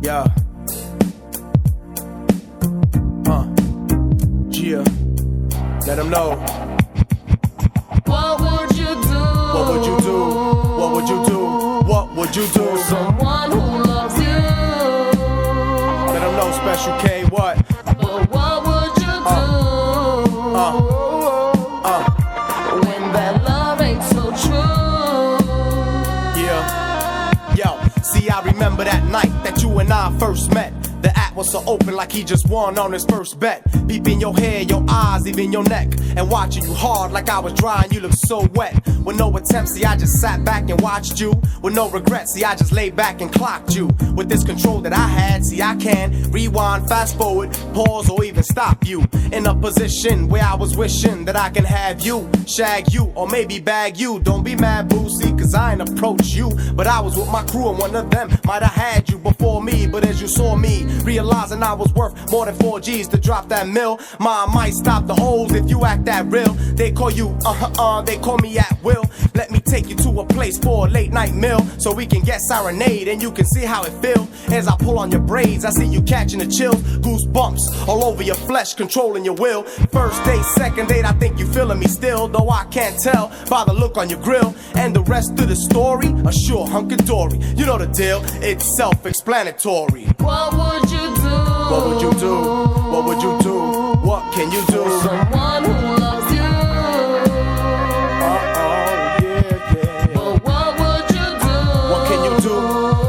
Yeah. Yeah. Let them know. What would you do? What would you do? What would you do? What would you do? Someone who loves you. Let them know, Special K, what? But what would you do? When that love ain't so true. Yeah. Yo, see, I remember that night that you and I first met. The act was so open like he just won on his first bet. Peeping your hair, your eyes, even your neck. And watching you hard like I was dry and you look so wet. With no attempts, see, I just sat back and watched you. With no regrets, see, I just laid back and clocked you. With this control that I had, see, I can rewind, fast forward, pause, or even stop you. In a position where I was wishing that I can have you, shag you, or maybe bag you. Don't be mad, Boosie, cause I ain't approach you. But I was with my crew and one of them might have had you before me. But as you saw me, realizing I was worth more than 4 G's to drop that mill. Mom might stop the O's if you act that real. They call you they call me Atwilxl. Let me take you to a place for a late night meal, so we can get serenade and you can see how it feel. As I pull on your braids, I see you catching the chills. Goosebumps all over your flesh, controlling your will. First date, second date, I think you feeling me still, though I can't tell by the look on your grill. And the rest of the story, a sure hunky-dory. You know the deal, it's self-explanatory. What would you do? What would you do? What would you do? What can you do? Someone who loves you. But what would you do? What can you do?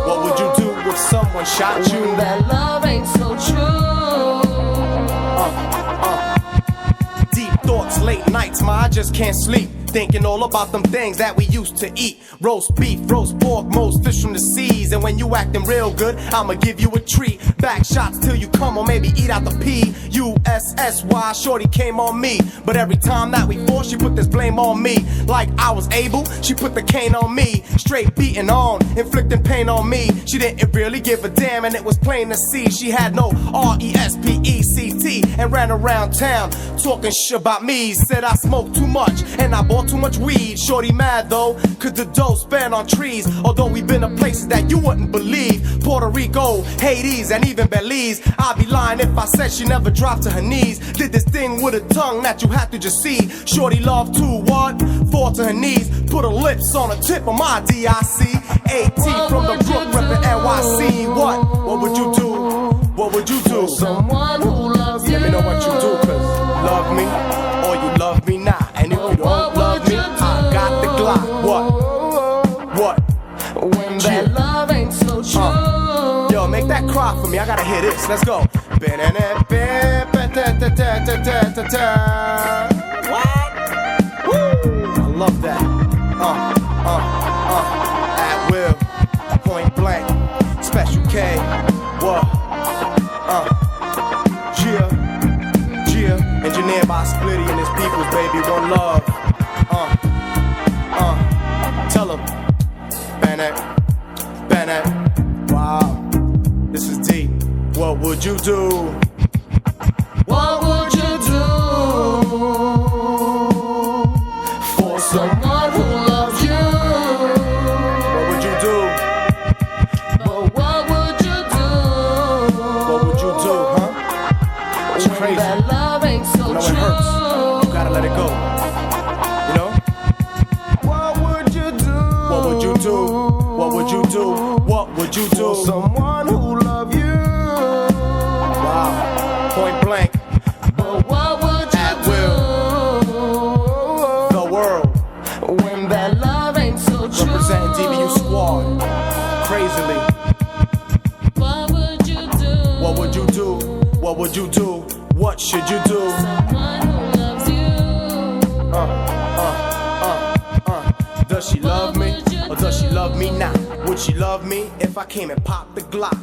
What would you do if someone shot you? When that love ain't so true. Deep thoughts, late nights, I just can't sleep. Thinking all about them things that we used to eat. Roast beef, roast pork, most fish from the seas. And when you acting real good, I'ma give you a treat. Back shots till you come, or maybe eat out the P-U-S-S-Y, shorty came on me. But every time that we fought, she put this blame on me. Like I was able, she put the cane on me. Straight beating on, inflicting pain on me. She didn't really give a damn, and it was plain to see. She had no R-E-S-P-E-C-T and ran around town talking shit about me. Said I smoked too much and I bought too much weed. Shorty mad though, cause the dough spent on trees. Although we been to places that you wouldn't believe. Puerto Rico, Hades, and even Belize. I'd be lying if I said she never dropped to her knees. Did this thing with a tongue that you had to just see. Shorty loved to what? Fall to her knees. Put her lips on the tip of my D-I-C. A-T from the Brook, reppin' NYC. What would you do? What would you do? Someone who loves you. Let me know what you do, cause love me or you love me not. And if you don't love me, I got the Glock. What? When that love ain't so true. Yo, make that cry for me. I gotta hear this. Let's go. What? Woo! I love that. Atwilxl, point blank, Special K. What? Engineered by Splitty and his peoples, baby. One love. Tell them. Bennett. Wow. This is deep. What would you do? What would you do for someone who loves you? What would you do? But what would you do? What would you do, huh? It's when crazy. that love ain't so No, it true. hurts. You gotta let it go. You know? What would you do? What would you do? What would you do? What would you do? Someone who love you. Wow. Point blank. But what would you Atwilxl. do? The world. When that love ain't so true. Representing DBU Squad. Crazily. What would you do? What would you do? What would you do? What should you do? Someone who loves you. Does she love me? Or does she love me not? Would she love me if I came and popped the Glock?